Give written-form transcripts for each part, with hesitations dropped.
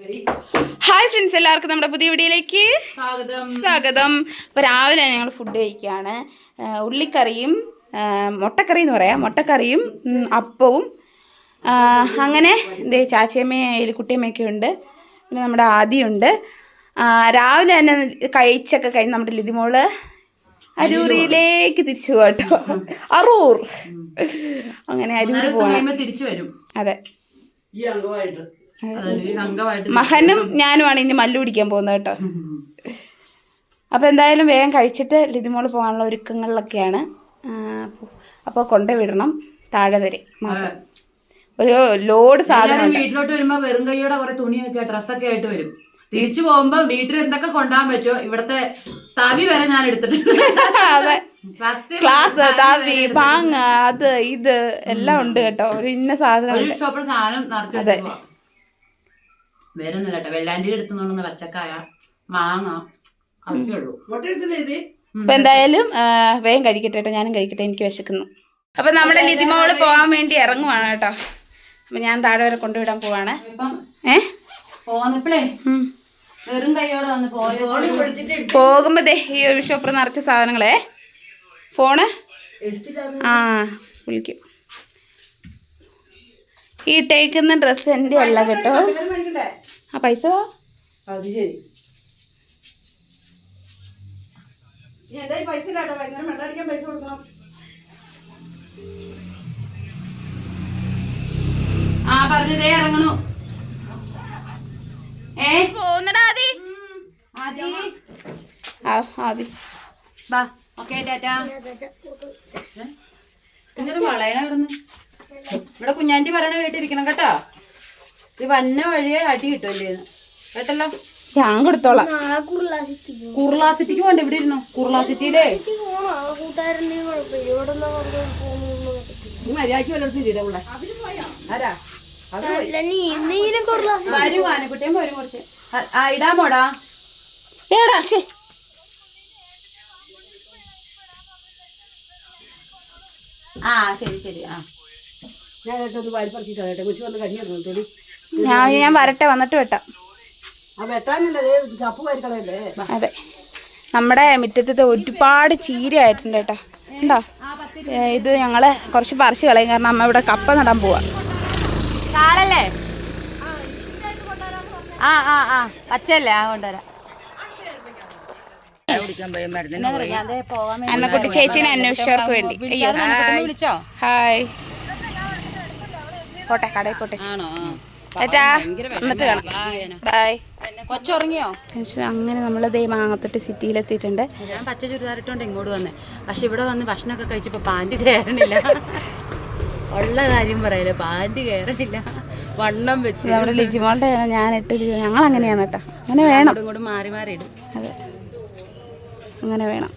Hi friends, എല്ലാവർക്കും നമ്മുടെ പുതിയ വീഡിയോയിലേക്ക് സ്വാഗതം. ഇപ്പോൾ രാവിലെ ഞങ്ങൾ ഫുഡ് കഴിക്കുകയാണ്. ഉള്ളിക്കറിയും മുട്ടക്കറി എന്ന് പറയാം, മുട്ടക്കറിയും അപ്പവും. അങ്ങനെ എന്തേ ചാച്ചിയമ്മയും എലിക്കുട്ടിയമ്മയൊക്കെ ഉണ്ട്. പിന്നെ നമ്മുടെ ആദിയുണ്ട്. രാവിലെ തന്നെ കഴിച്ചൊക്കെ കഴിഞ്ഞ് നമ്മുടെ ലിതിമോള് അരൂരിലേക്ക് തിരിച്ചു പോകട്ടോ. അറൂർ അങ്ങനെ അരൂർ പോകണം. അതെ, മഹനും ഞാനുമാണ് ഇനി മല്ലു പിടിക്കാൻ പോകുന്നത് കേട്ടോ. അപ്പോൾ എന്തായാലും വേഗം കഴിച്ചിട്ട് ലിതിമോള് പോകാനുള്ള ഒരുക്കങ്ങളിലൊക്കെയാണ്. അപ്പോൾ കൊണ്ടുവിടണം താഴെ വരെ. ഒരു ലോഡ് സാധനം വീട്ടിലോട്ട് വരുമ്പോ വെറും കൈയോടെ കുറെ തുണിയൊക്കെ ഡ്രസ്സൊക്കെ ആയിട്ട് വരും. തിരിച്ചു പോകുമ്പോ വീട്ടിൽ എന്തൊക്കെ കൊണ്ടുപോകാൻ പറ്റുമോ ഇവിടത്തെ തവി വരെ ഞാൻ എടുത്തിട്ടുണ്ട്. അതെ, ക്ലാസ് തവി പാങ്ങ അത് ഇത് എല്ലാം ഉണ്ട് കേട്ടോ. ഒരു ഇന്ന സാധനം ഷോപ്പിൽ സാധനം നിറച്ചു വേറെ ഒന്നുമില്ല കേട്ടോ. വെല്ലാണ്ടിയുടെ അടുത്തുനിന്ന് പച്ചക്കായ മാങ്ങ അതൊക്കെ ഉള്ളൂ. അപ്പൊ എന്തായാലും വേഗം കഴിക്കട്ടെ കേട്ടോ. ഞാനും കഴിക്കട്ടെ, എനിക്ക് വിശക്കുന്നു. അപ്പൊ നമ്മുടെ ലിതിമോള് പോകാൻ വേണ്ടി ഇറങ്ങുവാണ് കേട്ടോ. അപ്പൊ ഞാൻ താഴെ വരെ കൊണ്ടുവിടാൻ പോവാണ്. പോന്നപ്പോഴേ വെറും കൈയോടെ വന്ന് പോകുമ്പോ ഈ ഒരു ഷോപ്പർ നിറച്ച സാധനങ്ങളെ ഫോണ് വിളിക്കും. ഈ ഇട്ടേക്കുന്ന ഡ്രസ്സ് എൻ്റെ അല്ല കേട്ടോ. ആ പൈസ പറഞ്ഞതേ ഇറങ്ങണു. പോന്നടാ ആദി. ആദി ബാ. ഓക്കെ ടാറ്റാ. ഇങ്ങനെ വളയണ ഇവിടുന്ന്. ഇവിടെ കുഞ്ഞാൻറ്റി പറയണ കേട്ടിരിക്കണം കേട്ടോ. ഇത് വന്ന വഴിയെ അടി കിട്ടുമല്ലേ കേട്ടല്ലോ. ഞാൻ കൊടുത്തോളാം. കുർള സിറ്റിക്ക് പോണ്ട. ഇവിടെ ഇരുന്നു കുർള സിറ്റിയിലേ മര്യാദക്ക് വല്ല ആരാ വരൂ. ആനക്കുട്ടിയും വരും കുറച്ച്. ഇടാമോടാ ഏടാ. ശരി ശരി. ഞാൻ വരട്ടെ, വന്നിട്ട് വെട്ടാം. അതെ, നമ്മുടെ മുറ്റത്തത്തെ ഒരുപാട് ചീര ആയിട്ടുണ്ട് കേട്ടോ. ഉണ്ടോ? ഇത് ഞങ്ങള് കുറച്ച് പറിച്ച് കളയും, കാരണം അമ്മ ഇവിടെ കപ്പ നടാൻ പോവാ. കാളല്ലേ? പച്ചയല്ലേ? കൊണ്ടുവരാം. അന്നക്കുട്ടി ചേച്ചിനെ അന്വേഷിച്ചവർക്ക് വേണ്ടി. വിളിച്ചോ? ഹായ്. പോട്ടെ, കടയിൽ പോട്ടെ. എന്നിട്ട് കാണാം. ബൈ. കൊച്ചുറങ്ങിയോ? അങ്ങനെ നമ്മൾ മാങ്ങത്തൊട്ട് സിറ്റിയിലെത്തിയിട്ടുണ്ട്. ഞാൻ പച്ച ചുരിദാറിട്ടോണ്ട് ഇങ്ങോട്ട് വന്നേ. പക്ഷെ ഇവിടെ വന്ന് ഭക്ഷണമൊക്കെ കഴിച്ചപ്പോ പാൻറ് കയറണില്ല. ഉള്ള കാര്യം പറയല്ലേ, പാൻറ് കയറണില്ല. വണ്ണം വെച്ച് നമ്മുടെ ലിജിമോളുടെ ഞാൻ ഇട്ട് ഞങ്ങൾ അങ്ങനെയാണ് കേട്ടോ. അങ്ങനെ വേണം, ഇങ്ങോട്ട് മാറി മാറി ഇടും. അതെ, അങ്ങനെ വേണം.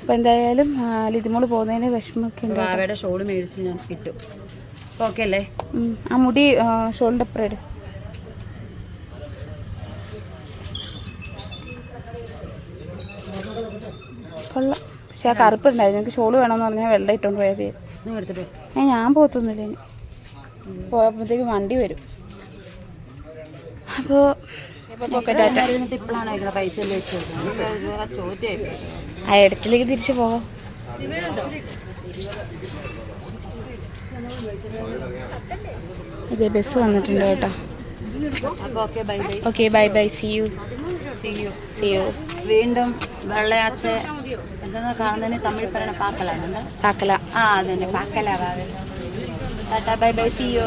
അപ്പോൾ എന്തായാലും ലിജിമോള് പോകുന്നതിന് വിഷമമൊക്കെ ഉണ്ട്. ബാവയുടെ ഷോള് മേടിച്ച് ഞാൻ ഇട്ടു. ഓക്കെ അല്ലേ? ആ മുടി ഷോളിൻ്റെ അപ്പുറം ഇട്. കൊള്ളാം. പക്ഷെ ആ കറുപ്പുണ്ടായിരുന്നു. എനിക്ക് ഷോള് വേണമെന്ന് പറഞ്ഞാൽ വെള്ളം ഇട്ടുകൊണ്ട് പോയത്. ഞാൻ പോത്തൊന്നുമില്ല. ഇനി പോയപ്പോഴത്തേക്ക് വണ്ടി വരും. അപ്പോൾ ആ ഇടത്തിലേക്ക് തിരിച്ചു പോകാം. അതെ, ബസ് വന്നിട്ടുണ്ട് കേട്ടോ. Okay, bye bye. See you. വീണ്ടും വെള്ളയാച്ച എന്താ കാണുന്നതിന് തമിഴ് പറയണ പാക്കലാണ്. പാക്കല. അതന്നെ പാക്കല. Tata, bye bye. See you.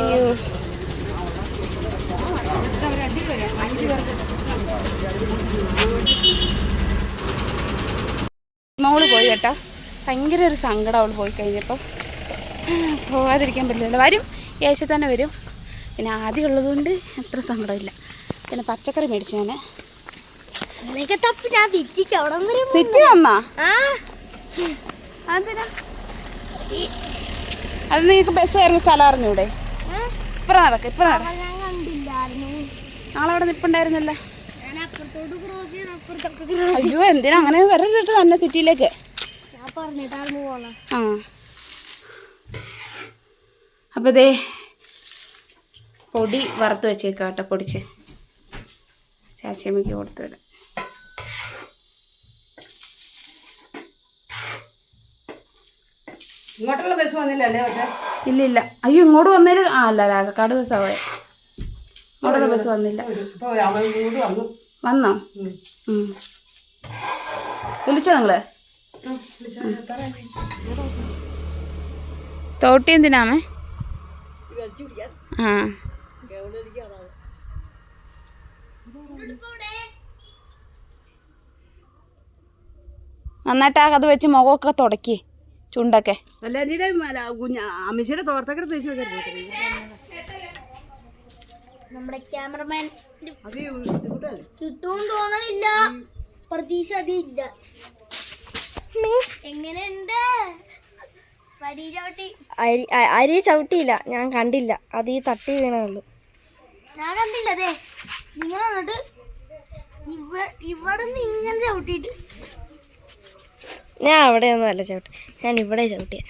മോള് പോയി കേട്ടോ. ഭയങ്കര ഒരു സങ്കടം അവൾ പോയി കഴിഞ്ഞപ്പോൾ. പോകാതിരിക്കാൻ പറ്റില്ല. വരും, ഈ ആഴ്ച തന്നെ വരും. പിന്നെ ആദ്യം ഉള്ളതുകൊണ്ട് അത്ര സങ്കടമില്ല. പിന്നെ പച്ചക്കറി മേടിച്ചു ഞാൻ. സിറ്റി വന്നാ അത് നിങ്ങൾക്ക് ബസ് കയറുന്ന സ്ഥലം അറിഞ്ഞൂടെ? ഇപ്പറ നടക്ക. നാളവിടെ നിൽപ്പുണ്ടായിരുന്നല്ലോ. അയ്യോ, എന്തിനാ അങ്ങനെ വരരുത് തന്നെ സിറ്റിയിലേക്ക്. അപ്പോൾ ദേ പൊടി വറുത്ത് വെച്ചേക്കാം കേട്ടോ, പൊടിച്ച് ചാച്ചിയമ്മയ്ക്ക് കൊടുത്തു വിടാം. ഇങ്ങോട്ടുള്ള ബസ് വന്നില്ലല്ലേ? ഇല്ല. അയ്യോ, ഇങ്ങോട്ട് വന്നേല് അല്ല, രാകക്കാട് ബസ്സാ പോയെ. ഇങ്ങോട്ടുള്ള ബസ് വന്നില്ല. വന്നോ? വിളിച്ചോ നിങ്ങള്? തോട്ടി എന്തിനാമേ? ആ, നന്നായിട്ട് അത് വെച്ച് മുഖമൊക്കെ തുടക്കി, ചുണ്ടൊക്കെ. അമ്മച്ചിയുടെ തോർത്തൊക്കെ തേച്ച് വെക്കരുത്. നമ്മുടെ ക്യാമറമാൻ കിട്ടും തോന്നണില്ല, പ്രതീക്ഷ അതില്ല. എങ്ങനെയുണ്ട്? അരി ചവിട്ടിയില്ല, ഞാൻ കണ്ടില്ല, അത് ഈ തട്ടി വീണുള്ളൂ. ഞാൻ കണ്ടില്ല. അതെ, നിങ്ങൾ അങ്ങോട്ട് ഇവിടെ നിന്ന് ഇങ്ങനെ ചവിട്ടിയിട്ട്. ഞാൻ അവിടെയൊന്നും അല്ല ചവിട്ടി, ഞാൻ ഇവിടെ ചവിട്ടിയ.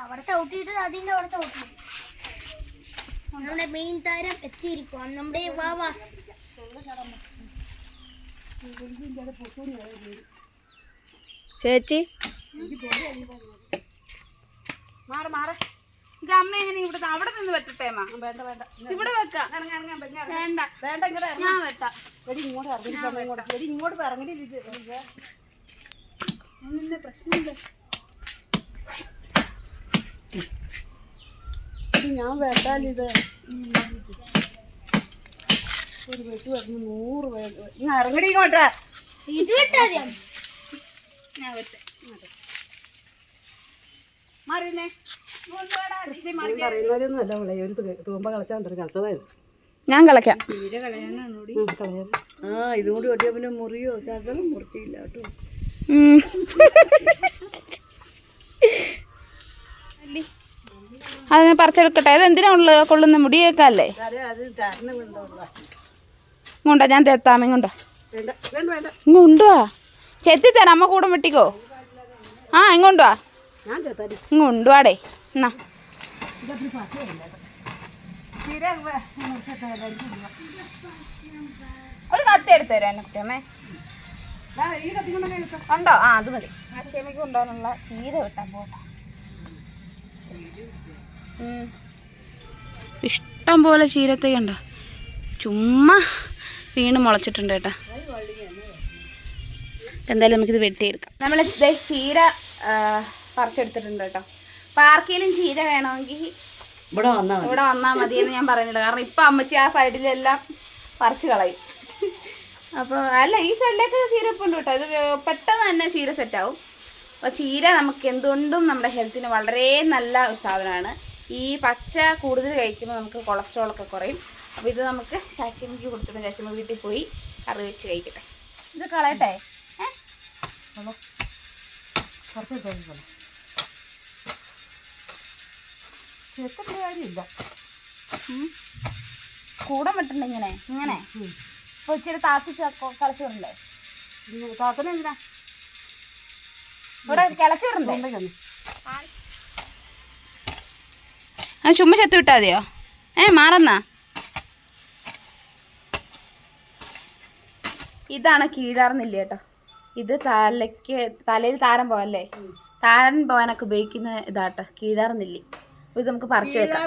അവിടെ ചവിട്ടിയിട്ട് അതിൻ്റെ അവിടെ ചവിട്ടി. നമ്മുടെ മെയിൻ താരം എത്തിയിരിക്കും, നമ്മുടെ വാവാസ്. ചേച്ചി ഇത് അമ്മ എങ്ങനെ ഇവിടെ അവിടെ നിന്ന് വെട്ടട്ടേമാ? വേണ്ട, ഇവിടെ വെക്കാം. വേണ്ട, ഞാൻ വെട്ടാം. ഇങ്ങോട്ട് ഇറങ്ങിട്ട് പ്രശ്നമില്ല. ഞാൻ വെട്ടാലിത് ഒരു വെട്ട് വരുന്നു 100 വേണ്ട. ഇറങ്ങടി ഇങ്ങോട്ടാ. ഇത് വെട്ടാദ്യം ഞാൻ വെട്ടേ. മാറിയുന്നേ പറയുന്നവരൊന്നും അല്ല അവളെ ഒരു തൂമ്പ കളച്ചാൽ കളിച്ചതായത്. ഞാൻ കളക്കാം. ആ, ഇതും കൂടി വെട്ടിയാ പിന്നെ മുറിയോ ശകലം മുറിച്ചില്ല കേട്ടോ. അത് പറിച്ചെടുക്കട്ടെ. അത് എന്തിനാ കൊള്ളുന്ന മുടിയേക്കല്ലേ? ഇങ്ങോട്ടാ, ഞാൻ തെത്താമ. ഇങ്ങോട്ടാ, ഇങ്ങോട്ടുവാ. ചെത്തിത്തരാം, അമ്മ കൂടെ വെട്ടിക്കോ. ആ, ഇങ്ങോട്ടുവാ, ഇങ്ങോട്ടുവാടേ. എന്നാ ഒരു കത്തി എടുത്തു തരാം എന്നെ അമ്മേ. ഉണ്ടോ? ആ, അത് മതി. ആ ചെമിക്ക് കൊണ്ടുപോകാനുള്ള ചീര വെട്ടാൻ പോകാം. ഇഷ്ടം പോലെ ചീരത്തൈ ഉണ്ടോ, ചുമ്മാ വീണ് മുളച്ചിട്ടുണ്ട് കേട്ടോ. എന്തായാലും നമുക്കിത് വെട്ടിയെടുക്കാം. നമ്മൾ ചീര പറിച്ചെടുത്തിട്ടുണ്ട് കേട്ടോ. അപ്പോൾ ആർക്കെങ്കിലും ചീര വേണമെങ്കിൽ ഇവിടെ വന്നാൽ മതിയെന്ന് ഞാൻ പറയുന്നില്ല. കാരണം ഇപ്പം അമ്മച്ചി ആ സൈഡിലെല്ലാം പറിച്ച് കളയും. അപ്പോൾ അല്ല, ഈ സൈഡിലേക്ക് ചീര ഇപ്പം ഉണ്ട് കേട്ടോ. ഇത് പെട്ടെന്ന് തന്നെ ചീര സെറ്റാവും. അപ്പോൾ ചീര നമുക്ക് എന്തുകൊണ്ടും നമ്മുടെ ഹെൽത്തിന് വളരെ നല്ല ഒരു സാധനമാണ്. ഈ പച്ച കൂടുതൽ കഴിക്കുമ്പോൾ നമുക്ക് കൊളസ്ട്രോളൊക്കെ കുറയും. അപ്പോൾ ഇത് നമുക്ക് ചാച്ചിയമ്മയ്ക്ക് കൊടുത്തിട്ട് ചാച്ചിയമ്മ വീട്ടിൽ പോയി കറി വെച്ച് കഴിക്കട്ടെ. ഇത് കളയട്ടെ. കാര്യമില്ല, കൂടെ വിട്ടുണ്ട് ഇങ്ങനെ ഇങ്ങനെ. ഇപ്പോൾ ഇച്ചിരി താത്തി കളിച്ചിടണ്ടേ? താത്തനെ എന്തിനാ ഇവിടെ കിളച്ചിടണ്ടേ? ആ, ചുമ്മാ ചെത്ത് വിട്ടാൽ മതിയോ? മാറുന്നാ. ഇതാണ് കീഴാർന്നില്ല കേട്ടോ. ഇത് തലയിൽ താരം പോവല്ലേ, താരൻ പോകാനൊക്കെ ഉപയോഗിക്കുന്ന ഇതാട്ടോ കീഴാർന്നില്ലി. അപ്പോൾ ഇത് നമുക്ക് പറിച്ചു വെക്കാം.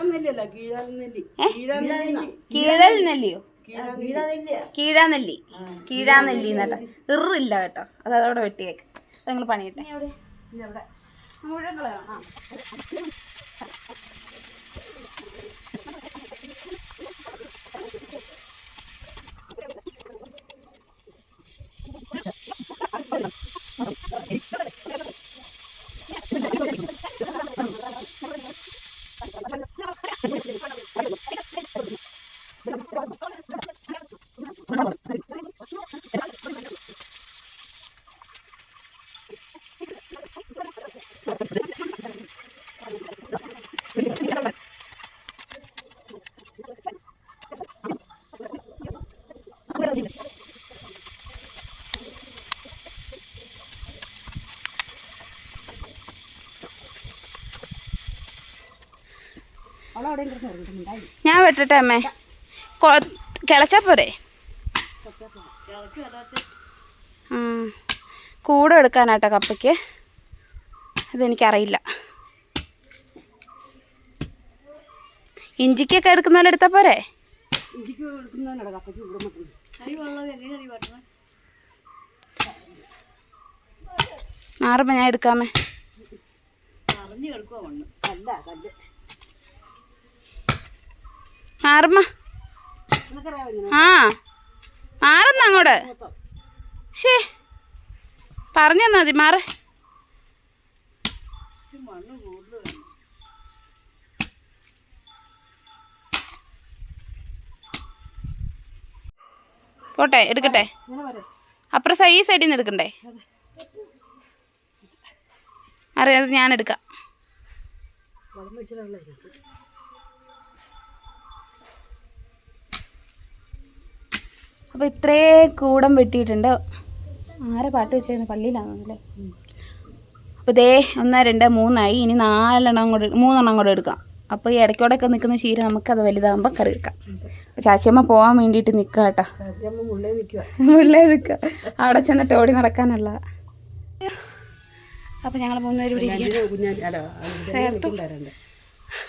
കീഴൽ നെല്ലിയോ? കീഴാനെല്ലി. കീഴാനെല്ലി എന്നട്ടോ. ഇറില്ല കേട്ടോ. അത് അതവിടെ വെട്ടിയേക്ക്. അത് നിങ്ങൾ പണിയിട്ടെ. മുഴുവൻ കളയണം. ആ, ഞാൻ വെട്ടട്ടെ അമ്മേ. കിളച്ചാ പോരെ? കൂടെ എടുക്കാനാട്ടോ കപ്പയ്ക്ക്. അതെനിക്കറിയില്ല. ഇഞ്ചിക്കൊക്കെ എടുക്കുന്ന പോലെ എടുത്താൽ പോരെ? മാറുമ്പോ ഞാൻ എടുക്കാമേ. മാറുമ്മ. ആ മാറുന്ന അങ്ങോട്ട്. ശേ പറഞ്ഞു തന്നാ മതി. മാറ്. പോട്ടെ, എടുക്കട്ടെ. അപ്പുറം ഈ സൈഡിൽ നിന്ന് എടുക്കണ്ടേ? അറിയാതെ ഞാൻ എടുക്കാം. അപ്പോൾ ഇത്രേ കൂടം വെട്ടിയിട്ടുണ്ട്. ആരെ പാട്ട് വെച്ചേക്കുന്നത്? പള്ളിയിലാണല്ലേ. അപ്പോൾ ദേ 1 2 3 ഇനി 3 കൂടെ എടുക്കണം. അപ്പോൾ ഈ ഇടയ്ക്കോടൊക്കെ നിൽക്കുന്ന ചീര നമുക്കത് വലുതാകുമ്പോൾ കറി വെക്കാം. അപ്പോൾ ചാച്ചിയമ്മ പോകാൻ വേണ്ടിയിട്ട് നിൽക്കുക കേട്ടോ. മുള്ളേ നിൽക്കുക. അവിടെ ചെന്നിട്ട് ഓടി നടക്കാനുള്ള. അപ്പോൾ ഞങ്ങൾ 3 പേര്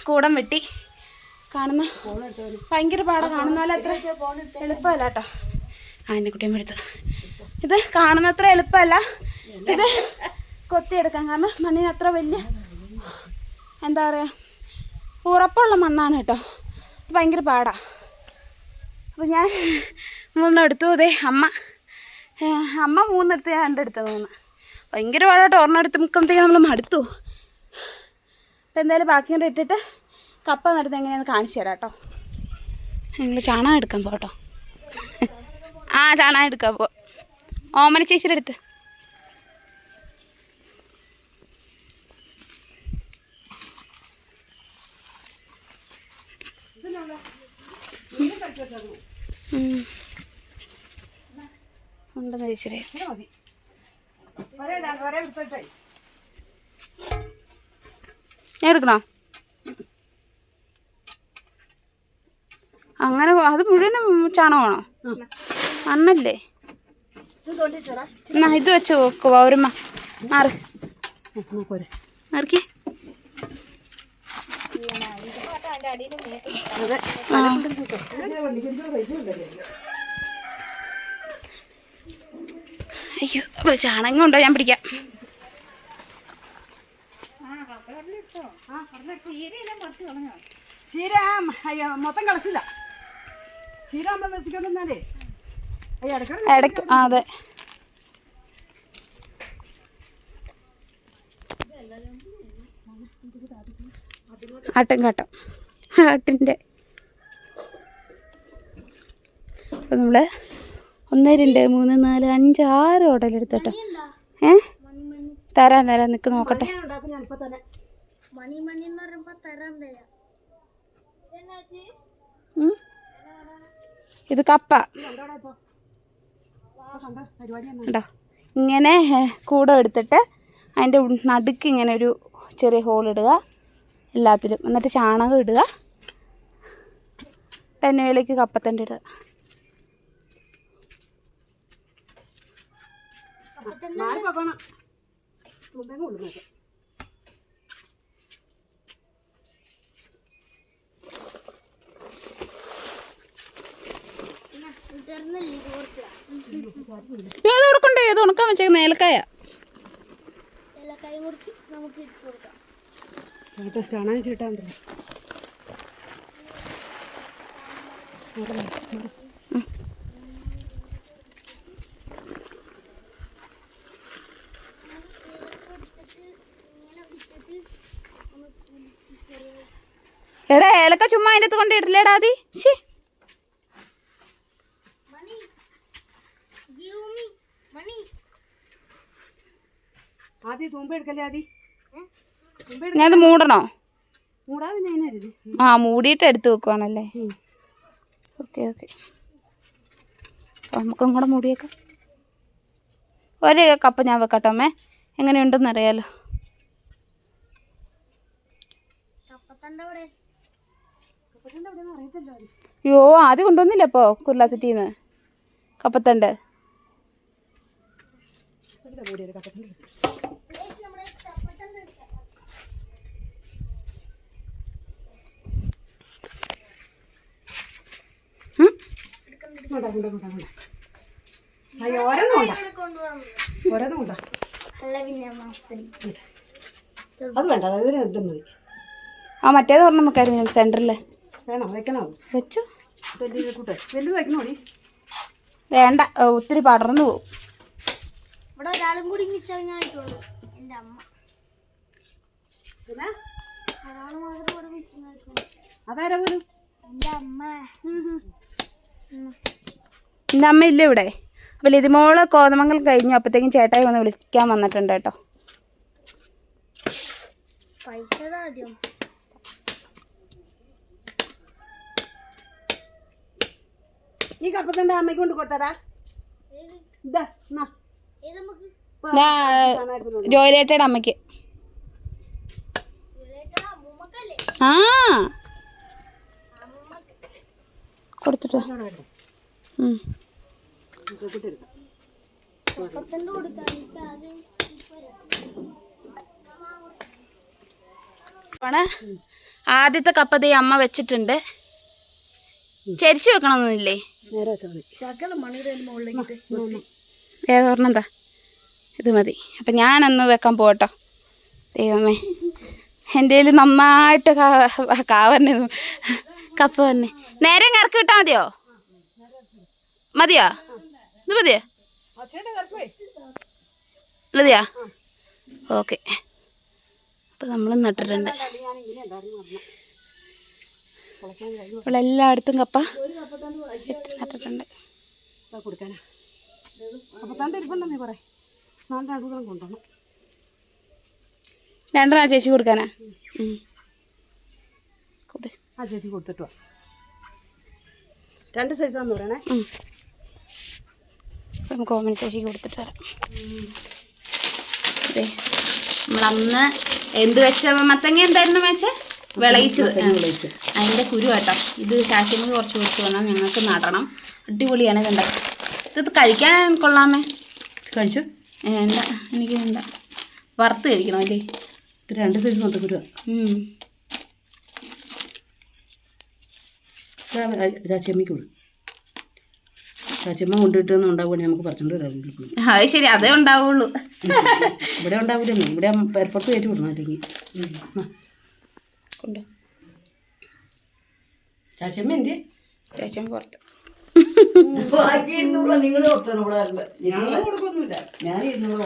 കൂടം വെട്ടി. കാണുന്ന ഭയങ്കര പാടാ. കാണുന്ന പോലെ അത്ര എളുപ്പമല്ല കേട്ടോ. എൻ്റെ കുട്ടിയും എടുത്ത് ഇത് കാണുന്നത്ര എളുപ്പമല്ല ഇത് കൊത്തിയെടുക്കാൻ. കാരണം മണ്ണിന് അത്ര വലിയ എന്താ പറയുക ഉറപ്പുള്ള മണ്ണാണ് കേട്ടോ. ഭയങ്കര പാടാ. അപ്പോൾ ഞാൻ 3 എടുത്തു. അതെ അമ്മ 3 എടുത്ത് ഞാൻ 2 എടുത്തത് 3. ഭയങ്കര പാടാട്ടോ. ഒരെണ്ണം എടുത്തുമ്പോഴത്തേക്ക് നമ്മൾ മടുത്തു. അപ്പോൾ എന്തായാലും ബാക്കി കൂടെ ഇട്ടിട്ട് കപ്പ നടുന്നത് എങ്ങനെയാണെന്ന് കാണിച്ചു തരാം കേട്ടോ. നിങ്ങൾ ചാണകം എടുക്കാൻ പോട്ടോ. ആ ചാണകം എടുക്കാൻ പോ. ഓമന ചേച്ചിയുടെ അടുത്ത്. ഉണ്ടെന്ന് ചേച്ചിയുടെ ഞാൻ എടുക്കണോ? അങ്ങനെ അത് മുഴുവനും ചാണകമാണോ? മണ്ണല്ലേ? എന്നാ ഇത് വെച്ച് നോക്കുക. ഒരുമ്മ മാറി മാറിക്ക്. അയ്യോ അപ്പോൾ ചാണകം ഉണ്ടോ? ഞാൻ പിടിക്കാം. ചീര മൊത്തം കളച്ചില്ല. ചീര നമ്മൾ നിർത്തിക്കൊണ്ടേ ഇടയ്ക്ക്. ആ അതെ. ആട്ടുംകാട്ടം ആട്ടിൻ്റെ. അപ്പോൾ നമ്മൾ 1 2 3 4 5 6 ഓടലെടുത്തട്ടോ. തരാം നിൽക്ക് നോക്കട്ടെ. ഇത് കപ്പ ഉണ്ടോ? ഇങ്ങനെ കൂടം എടുത്തിട്ട് അതിൻ്റെ നടുക്ക് ഇങ്ങനെ ഒരു ചെറിയ ഹോൾ ഇടുക എല്ലാത്തിലും. എന്നിട്ട് ചാണകം ഇടുക. എണ്ണയിലേക്ക് കപ്പത്തണ്ട് ഇടുക. ഏത് കൊടുക്കണ്ടേ? ഏത് ഉണക്കാൻ വെച്ചേക്കുന്ന ഏലക്കായ. ചാണകം ചീട്ടാൻ എടാ ഏലക്ക ചുമ്മാ അതിൻ്റെ അകത്ത് കൊണ്ട് ഇടില്ലേടാ. ആദി ശേ ആദ്യം തൂമ്പ എടുക്കല്ലേ? ആദ്യം ഞാനത് മൂടണോ? മൂടാതെ ഞാൻ ആ മൂടിയിട്ട് എടുത്ത് വെക്കുവാണല്ലേ. Okay okay. അപ്പോൾ നമുക്കും കൂടെ മൂടിയേക്കാം. ഒരു കപ്പ് ഞാൻ വെക്കട്ടോ അമ്മേ. എങ്ങനെയുണ്ടെന്ന് അറിയാലോ. അയ്യോ ആദ്യം കൊണ്ടുവന്നില്ല അപ്പോൾ കുർല സിറ്റിന്ന് കപ്പത്തണ്ട്. അത് വേണ്ട, അതായത് രണ്ടും മതി. ആ മറ്റേത് പറഞ്ഞ നമുക്കായിരുന്നു സെൻറ്ററിൽ വേണോ വെക്കണോ? വെച്ചു. കൂട്ടെ വലുത് വെക്കണോടി? വേണ്ട, ഒത്തിരി പടർന്നു പോകും. ഇവിടെ ഒരാളും കൂടി മിസ്സായിട്ടുള്ളൂ, എൻ്റെ അമ്മ. പിന്നെ ഒരാൾ മാത്രം ഇവിടെ മിസ്സായിട്ടുള്ളൂ, അതാരാ പോലും? എൻ്റെ അമ്മ. എൻ്റെ അമ്മ ഇല്ല ഇവിടെ. അപ്പോൾ ലിതിമോള് കോതമംഗലം കഴിഞ്ഞു. അപ്പോഴത്തേക്കും ചേട്ടായി വന്ന് വിളിക്കാൻ വന്നിട്ടുണ്ട് കേട്ടോ. പൈസ ആദ്യം ഈ കപ്പത്തണ്ട അമ്മയ്ക്ക് കൊണ്ട് കൊടുത്തടാ. ഇതാ എന്നാ. ഏത് നമുക്ക് ജോയിലേട്ടയുടെ അമ്മയ്ക്ക്. അമ്മൂമ്മക്കല്ലേ? ആ കൊടുത്തിട്ടോ. പത്തണ്ട് കൊടുക്കാൻ ആദ്യത്തെ കപ്പ ഈ അമ്മ വെച്ചിട്ടുണ്ട്. ചരിച്ചു വെക്കണമെന്നില്ലേ? ഏതോർണം എന്താ ഇത് മതി. അപ്പം ഞാനന്ന് വെക്കാൻ പോട്ടോ. ദൈവമേ, എൻ്റെ കയ്യിൽ നന്നായിട്ട് കാവന്നെ കപ്പ തന്നെ. നേരെ കറക്കി വിട്ടാൽ മതിയോ? മതിയോ? ഇത് മതിയോ? മതിയോ? ഓക്കെ. അപ്പം നമ്മൾ നട്ടിട്ടുണ്ട്. അപ്പോൾ എല്ലായിടത്തും കപ്പ നട്ടിട്ടുണ്ട്. കൊടുക്കാനാ കപ്പത്താണ്ട് ഇരിപ്പുണ്ടെന്നേ പറ. നാളെ അടുക്കള കൊണ്ടുപോകണം. രണ്ടെണ്ണം ചേച്ചി കൊടുക്കാനാ? ആ ചേച്ചി കൊടുത്തിട്ടോ. 2 സൈസാന്ന് പറയണേ. നമുക്ക് ഓമന ചേച്ചിക്ക് കൊടുത്തിട്ട് വരാം. അതെ, നമ്മളന്ന് എന്ത് വെച്ച മത്തങ്ങ എന്തായിരുന്നു വെച്ച വിളയിച്ചത്, അതിൻ്റെ കുരു കേട്ടോ. ഇത് ശാശ്വതം കുറച്ച് കൊടുത്ത് വേണം ഞങ്ങൾക്ക് നടണം. അടിപൊളിയാണ്. ഇതുണ്ട, ഇത് കഴിക്കാൻ കൊള്ളാമേ. കഴിച്ചു? വേണ്ട, എനിക്ക് വേണ്ട. വറുത്ത് കഴിക്കണം അല്ലേ? 2 സൈസ് മുട്ടക്കുരു. ചാച്ചമ്മയ്ക്ക് കൊടുക്കും. ചാച്ചമ്മ കൊണ്ടുവിട്ടൊന്നും ഉണ്ടാവുകയാണെങ്കിൽ നമുക്ക് പറിച്ചോണ്ട് വരാം. അത് ശരി, അതേ ഉണ്ടാവുള്ളൂ. ഇവിടെ ഉണ്ടാവില്ലെന്നേ, ഇവിടെ പുറത്ത് കയറ്റി വിടണം. അല്ലെങ്കിൽ കൊണ്ട് ചാച്ചമ്മ എന്ത്? ചേച്ചൻ പുറത്ത്. നിങ്ങൾ കൊടുക്കൊന്നുമില്ല, ഞാൻ 200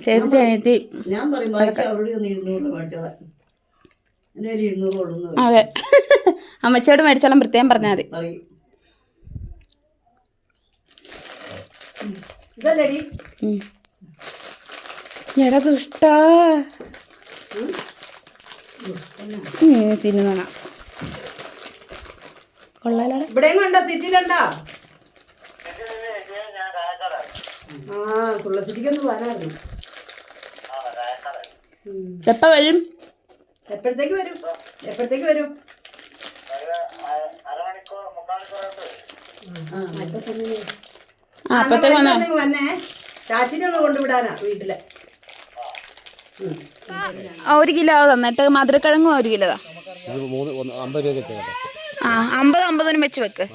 ചേച്ചി അനിയത്തി. ഞാൻ പറയും അവരോട് 200 മേടിച്ചോളാം. എൻ്റെ 200 കൊടുന്നു. അതെ, അമ്മച്ചോട് മേടിച്ചോളം പ്രത്യേകം പറഞ്ഞാൽ മതി. പറയും ഇതല്ലേടി എടാ ദുഷ്ട തിന്നുന്ന കൊള്ളാലോ. ഇവിടെയും കണ്ടോ? സിറ്റിയിലുണ്ടോ? ആ തുളസിറ്റിക്കൊന്ന് വരാറുണ്ട്. എപ്പോൾ വരും? എപ്പോഴത്തേക്ക് വരും? എപ്പോഴത്തേക്ക് വരും? അപ്പത്തേക്ക് വന്നേ. ചാച്ചിനെ ഒന്ന് കൊണ്ടുവിടാനാ വീട്ടില്. 1 കിലോ തന്നിട്ട് മധുരക്കിഴങ്ങും 1 കിലോ. ആ 50 വെച്ച് വെക്ക്.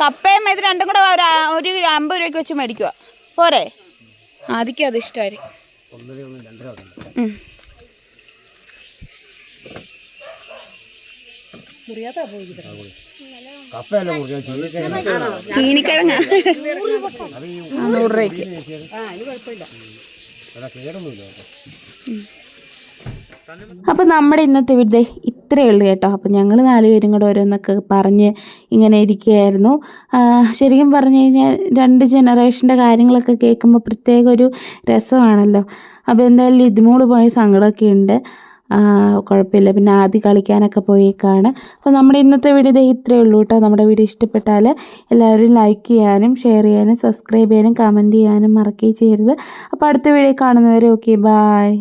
കപ്പയും ഇത് രണ്ടും കൂടെ 1 കിലോ 50 രൂപയ്ക്ക് വെച്ച് മേടിക്കുക പോരെ? ആദ്യം അത് ഇഷ്ടമായിരിക്കും. ചീനിക്കിഴങ്ങ 100 രൂപയ്ക്ക്. അപ്പം നമ്മുടെ ഇന്നത്തെ വീഡിയോ ഇത്രയേ ഉള്ളൂ കേട്ടോ. അപ്പം ഞങ്ങൾ 4 പേരും കൂടെ ഓരോന്നൊക്കെ പറഞ്ഞ് ഇങ്ങനെ ഇരിക്കുകയായിരുന്നു. ശരിക്കും പറഞ്ഞു കഴിഞ്ഞാൽ 2 ജനറേഷൻ്റെ കാര്യങ്ങളൊക്കെ കേൾക്കുമ്പോൾ പ്രത്യേക ഒരു രസമാണല്ലോ. അപ്പോൾ എന്തായാലും ലിതിമോള് പോയ സങ്കടമൊക്കെ ഉണ്ട്. കുഴപ്പമില്ല. പിന്നെ ആദ്യം കളിക്കാനൊക്കെ പോയേക്കാണ്. അപ്പോൾ നമ്മുടെ ഇന്നത്തെ വീഡിയോ ഇത്രയേ ഉള്ളൂ കേട്ടോ. നമ്മുടെ വീഡിയോ ഇഷ്ടപ്പെട്ടാൽ എല്ലാവരും ലൈക്ക് ചെയ്യാനും ഷെയർ ചെയ്യാനും സബ്സ്ക്രൈബ് ചെയ്യാനും കമൻറ്റ് ചെയ്യാനും മറക്കുകയും ചെയ്യരുത്. അപ്പോൾ അടുത്ത വീഡിയോ കാണുന്നവരെ ഓക്കെ, ബായ്.